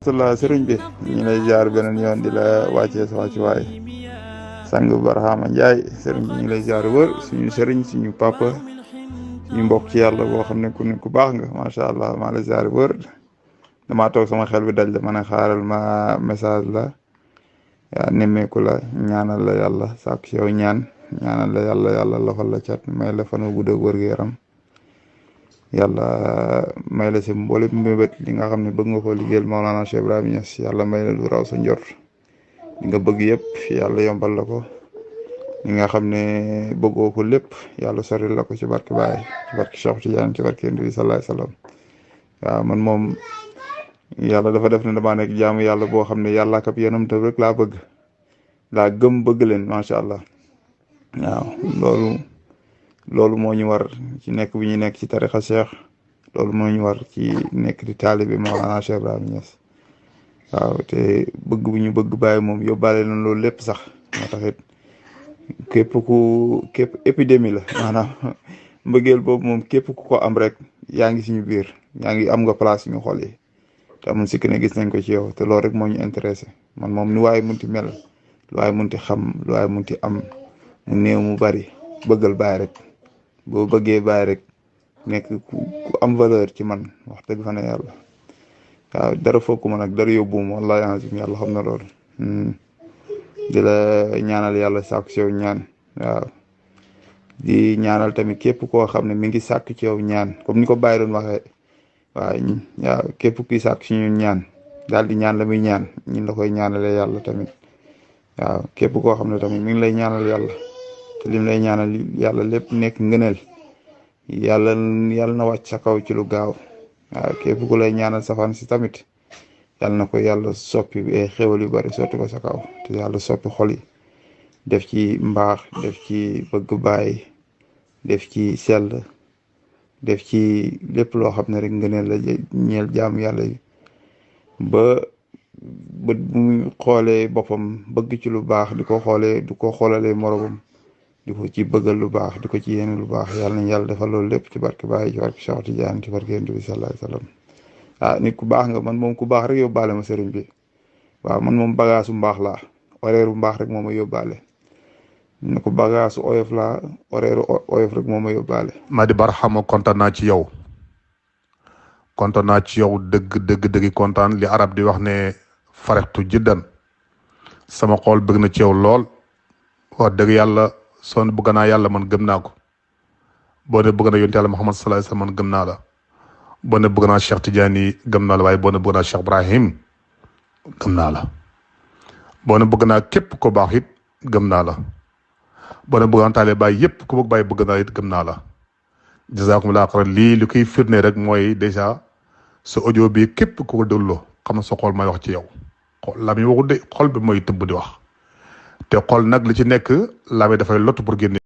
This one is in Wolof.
rahmatullah sëriñ bi ñu lay ziar beneen yoon di la wàccee sa wàccuwaay sang Barhama Ndiaye sëriñ bi ñu lay ziar wër suñu sëriñ suñu papa suñu mbokk ci yàlla boo xam ne ku baax nga macha allah maa lay ziar wër damaa toog sama xel bi daj la ma ne xaaral ma message la yaa nemmeeku la ñaanal la yàlla sàkk ci yow ñaanal la yàlla lafal la cat may la fan wu gudd ak wër gu yaram yàlla may la si mboolem mbébét li nga xam ne bëgg nga ko liggéeyal Maolana Cheikh Ibrahima Niass yàlla may la lu raw sa njort li nga bëgg yëpp yàlla yombal la ko li nga xam ne bëggoo ko lépp yàlla sori la ko ci barke Baye ci barke Cheikh Tidiane ci barke Nabi sallallahu alayhi wasallam waaw man moom yàlla dafa def ne damaa nekk jaamu yàlla boo xam ne yàlla ak yonent rek laa bëgg laa gëm bëgg leen macha allah waaw loolu moo ñu war ci nekk bi ñu nekk ci tarixa Cheikh loolu moo ñu war ci nekk di taalibe Maolana Cheikh Ibrahima Niass waaw te bëgg bu ñu bëgg Baye moom yóbbaale na loolu lépp sax moo taxit képp épidémie la maanaam mbëggeel boobu moom képp ku ko am rek yaa ngi suñu biir yaa ngi am nga place suñu xol yi te amul sikk ne gis nañ ko ci yow te loolu rek moo ñu intéressé man moom nu waaye munti mel lu waaye munti xam lu waaye munti am mu néew mu bari bëggal Baye rek boo bëggee Baye rek nekk ku am valeur ci man wax dëgg fa ne yàlla waaw dara fokku ma nag dara yóbbuwuma wallahi azim yàlla xam na loolu di la ñaanal yàlla sàkku ci yow ñaan waaw di ñaanal tamit képp koo xam ne mi ngi sàkk ci yow ñaan comme ni ko Baye doon waxee waaw képp kuy sàkk ci ñun ñaan daal di ñaan la muy ñaan ñun la koy ñaanalee yàlla tamit waaw képp koo xam ne tamit mi ngi lay ñaanal yàlla te lim lay ñaanal yàlla lépp nekk ngëneel yàlla na wàcc sa kaw ci lu gaaw waaw képp ku lay ñaanal safaan si tamit yàlla na ko yàlla soppi ay xéwal yu bari sotti ko sa kaw te yàlla soppi xol yi def ci mbaax def ci bëgg Baye def ci sell def ci lépp loo xam ne rek ngëneel la ñeel jaamu yàlla yi ba bu muy xoolee boppam bëgg ci lu baax di ko xoolalee moromam di ko ci bëggal lu baax di ko ci yéene lu baax yàlla nañ yàlla defal loolu lépp ci barke Baye ci barke Cheikh Tidiane ci barke Nabi sallallahu alayhi wasallam nit ku baax nga man moom ku baax rek yóbbaale ma sëriñ bi waaw man moom bagaasu mbaax laa horaire bu mbaax rek moo ma yóbbaale ne ko bagaasu oyof laa horaire oyof rek moo ma yóbbaale. Mady Barhama kontaan naa ci yow dëgg kontaan li arab di wax ne farextu jiddan sama xol bëgg na ci yow lool wax dëgg yàlla son bëgg naa yàlla man gëm naa ko boo ne bëgg na yonent yàlla Muhammad sallallahu alayhi wasallam man gëm naa la boo ne bëgg naa Cheikh Tidiane gëm naa la waaye boo ne bëgg naa Cheikh Ibrahim gëm naa la boo ne bëgg naa képp ko baax it gëm naa la boo ne bëgg naa taale Baye yëpp ku bëgg Baye bëgg naa it gëm naa la jazakumullahu khairan lii li koy firnde rek mooy déjà sa audio bi képp ku ko dégloo xam na sa xol may wax ci yow la mi waxu de xol bi mooy tëbb di wax te xol nag li ci nekk la mi dafay lott pour génne